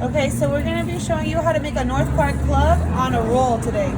Okay, so we're going to be showing you how to make a North Park club on a roll today.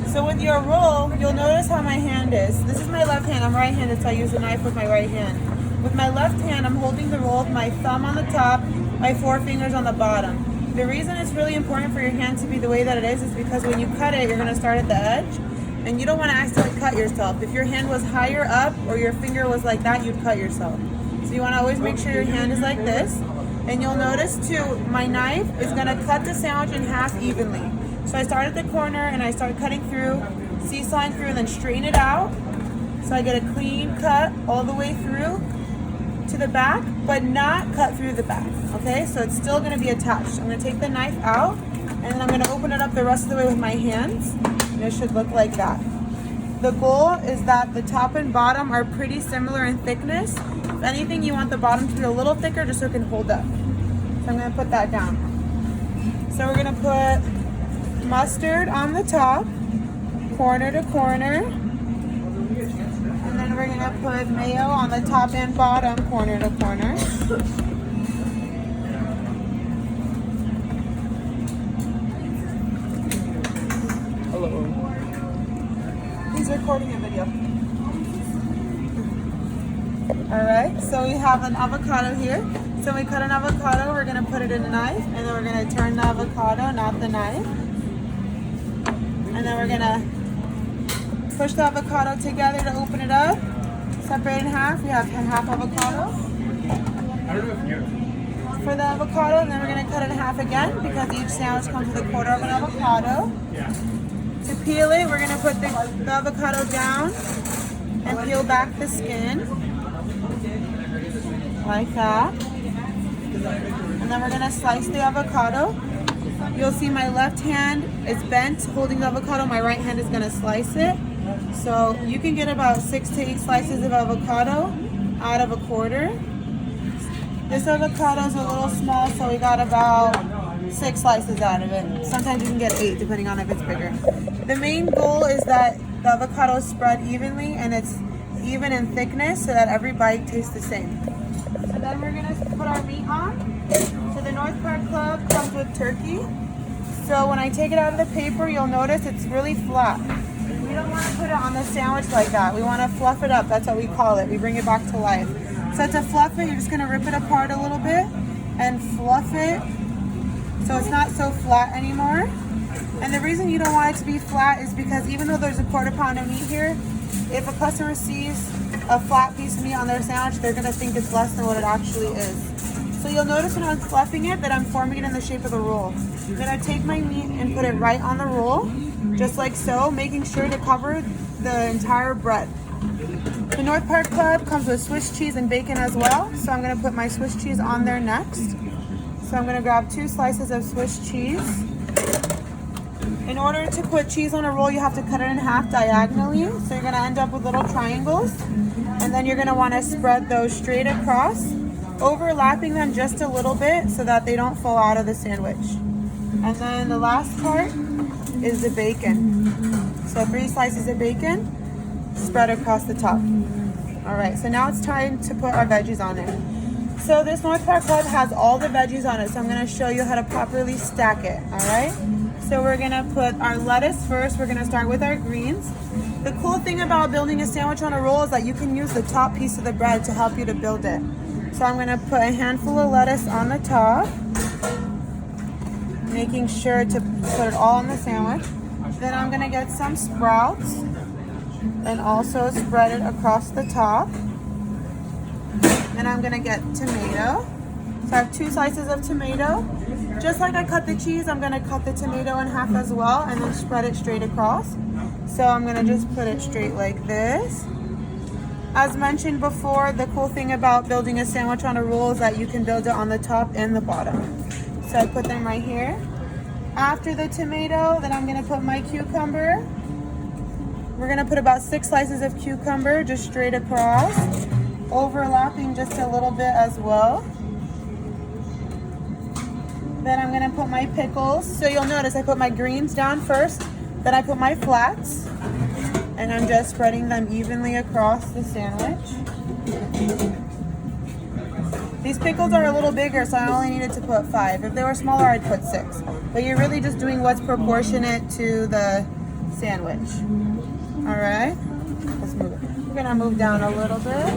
So with your roll, you'll notice how my hand is. This is my left hand. I'm right-handed, so I use a knife with my right hand. With my left hand, I'm holding the roll with my thumb on the top, my four fingers on the bottom. The reason it's really important for your hand to be the way that it is because when you cut it, you're going to start at the edge, and you don't want to accidentally cut yourself. If your hand was higher up or your finger was like that, you'd cut yourself. So you want to always make sure your hand is like this. And you'll notice too, my knife is gonna cut the sandwich in half evenly. So I start at the corner and I start cutting through, seesawing through, and then straighten it out. So I get a clean cut all the way through to the back, but not cut through the back, okay? So it's still gonna be attached. I'm gonna take the knife out and then I'm gonna open it up the rest of the way with my hands. And it should look like that. The goal is that the top and bottom are pretty similar in thickness. If anything, you want the bottom to be a little thicker just so it can hold up. So I'm gonna put that down. So we're gonna put mustard on the top, corner to corner. And then we're gonna put mayo on the top and bottom, corner to corner. Hello. He's recording a video. Alright, so we have an avocado here. So when we cut an avocado, we're going to put it in a knife, and then we're going to turn the avocado, not the knife. And then we're going to push the avocado together to open it up. Separate in half. We have half avocado. For the avocado, and then we're going to cut it in half again because each sandwich comes with a quarter of an avocado. To peel it, we're going to put the avocado down and peel back the skin. Like that. And then we're gonna slice the avocado. You'll see my left hand is bent holding the avocado. My right hand is gonna slice it. So you can get about 6 to 8 slices of avocado out of a quarter. This avocado is a little small, so we got about 6 slices out of it. Sometimes you can get 8 depending on if it's bigger. The main goal is that the avocado is spread evenly and it's even in thickness so that every bite tastes the same. And then we're gonna put our meat on. So the North Park Club comes with turkey. So when I take it out of the paper, you'll notice it's really flat. We don't want to put it on the sandwich like that. We want to fluff it up. That's what we call it. We bring it back to life. So to fluff it, you're just gonna rip it apart a little bit and fluff it so it's not so flat anymore. And the reason you don't want it to be flat is because even though there's a quarter pound of meat here, if a customer sees a flat piece of meat on their sandwich, they're gonna think it's less than what it actually is. So you'll notice when I'm fluffing it that I'm forming it in the shape of a roll. I'm gonna take my meat and put it right on the roll, just like so, making sure to cover the entire bread. The North Park Club comes with Swiss cheese and bacon as well, so I'm gonna put my Swiss cheese on there next. So I'm gonna grab 2 slices of Swiss cheese. In order to put cheese on a roll, you have to cut it in half diagonally. So you're gonna end up with little triangles. And then you're gonna wanna spread those straight across, overlapping them just a little bit so that they don't fall out of the sandwich. And then the last part is the bacon. So 3 slices of bacon spread across the top. All right, so now it's time to put our veggies on it. So this North Park Club has all the veggies on it, so I'm gonna show you how to properly stack it, all right? So we're gonna put our lettuce first. We're gonna start with our greens. The cool thing about building a sandwich on a roll is that you can use the top piece of the bread to help you to build it. So I'm gonna put a handful of lettuce on the top, making sure to put it all on the sandwich. Then I'm gonna get some sprouts and also spread it across the top. Then I'm gonna get tomato. So I have 2 slices of tomato. Just like I cut the cheese, I'm gonna cut the tomato in half as well and then spread it straight across. So I'm gonna just put it straight like this. As mentioned before, the cool thing about building a sandwich on a roll is that you can build it on the top and the bottom. So I put them right here. After the tomato, then I'm gonna put my cucumber. We're gonna put about 6 slices of cucumber just straight across, overlapping just a little bit as well. Then I'm gonna put my pickles. So you'll notice I put my greens down first, then I put my flats, and I'm just spreading them evenly across the sandwich. These pickles are a little bigger, so I only needed to put 5. If they were smaller, I'd put 6. But you're really just doing what's proportionate to the sandwich. All right, let's move it. We're gonna move down a little bit.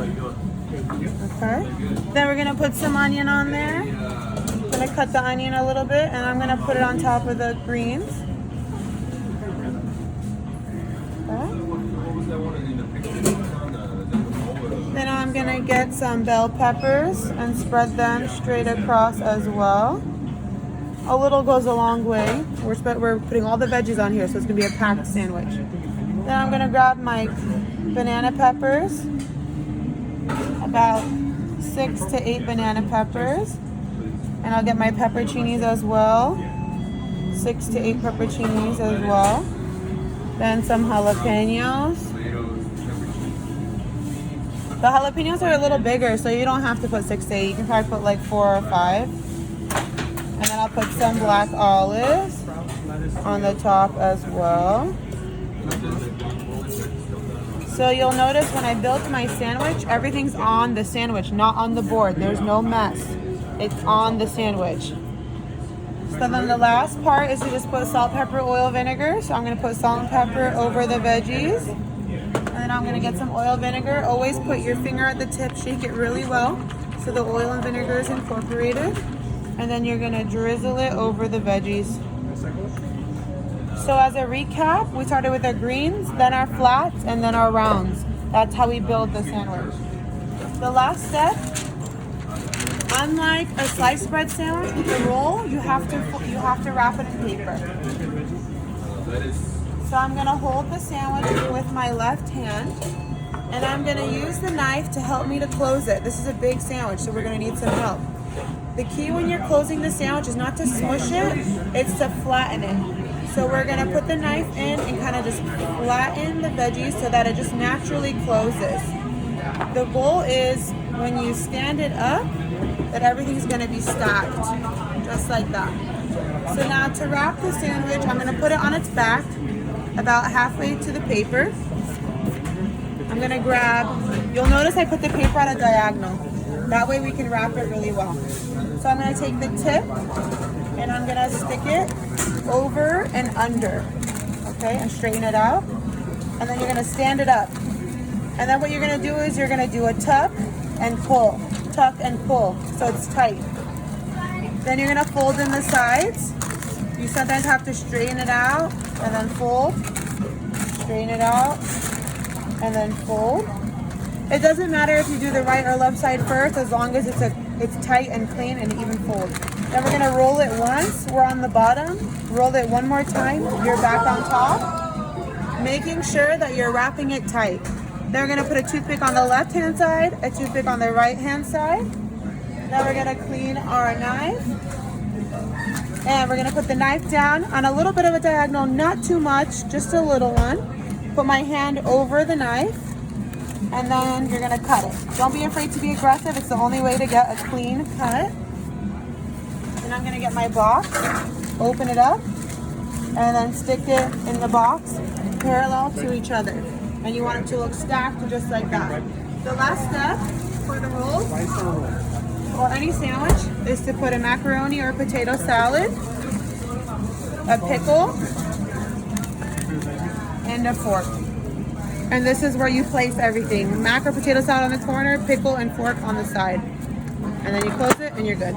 Okay. Then we're gonna put some onion on there. I'm gonna cut the onion a little bit, and I'm gonna put it on top of the greens. Okay. Then I'm gonna get some bell peppers and spread them straight across as well. A little goes a long way. We're putting all the veggies on here, so it's gonna be a packed sandwich. Then I'm gonna grab my banana peppers, about 6 to 8 banana peppers, and I'll get my pepperoncinis as well, 6 to 8 pepperoncinis as well. Then some jalapenos. The jalapenos are a little bigger, so you don't have to put 6 to 8. You can probably put like 4 or 5. And then I'll put some black olives on the top as well. So you'll notice when I built my sandwich, everything's on the sandwich, not on the board. There's no mess. It's on the sandwich. So then the last part is to just put salt, pepper, oil, vinegar. So I'm gonna put salt and pepper over the veggies. And then I'm gonna get some oil vinegar. Always put your finger at the tip, shake it really well so the oil and vinegar is incorporated. And then you're gonna drizzle it over the veggies. So as a recap, we started with our greens, then our flats, and then our rounds. That's how we build the sandwich. The last step, unlike a sliced bread sandwich with a roll, you have to wrap it in paper. So I'm gonna hold the sandwich with my left hand, and I'm gonna use the knife to help me to close it. This is a big sandwich, so we're gonna need some help. The key when you're closing the sandwich is not to smush it, it's to flatten it. So we're gonna put the knife in and kind of just flatten the veggies so that it just naturally closes. The goal is when you stand it up, that everything's gonna be stacked, just like that. So now to wrap the sandwich, I'm gonna put it on its back, about halfway to the paper. I'm gonna grab, you'll notice I put the paper on a diagonal. That way we can wrap it really well. So I'm gonna take the tip and I'm gonna stick it over and under, okay, and straighten it out. And then you're gonna stand it up. And then what you're gonna do is you're gonna do a tuck and pull, so it's tight. Then you're gonna fold in the sides. You sometimes have to straighten it out and then fold, straighten it out, and then fold. It doesn't matter if you do the right or left side first, as long as it's tight and clean and even fold. Then we're gonna roll it once, we're on the bottom, roll it one more time, you're back on top, making sure that you're wrapping it tight. Then we're gonna put a toothpick on the left-hand side, a toothpick on the right-hand side. Now we're gonna clean our knife. And we're gonna put the knife down on a little bit of a diagonal, not too much, just a little one. Put my hand over the knife, and then you're gonna cut it. Don't be afraid to be aggressive, it's the only way to get a clean cut. And I'm gonna get my box, open it up, and then stick it in the box parallel to each other. And you want it to look stacked just like that. The last step for the rolls or any sandwich is to put a macaroni or potato salad, a pickle, and a fork. And this is where you place everything. Mac or potato salad on the corner, pickle and fork on the side. And then you close it and you're good.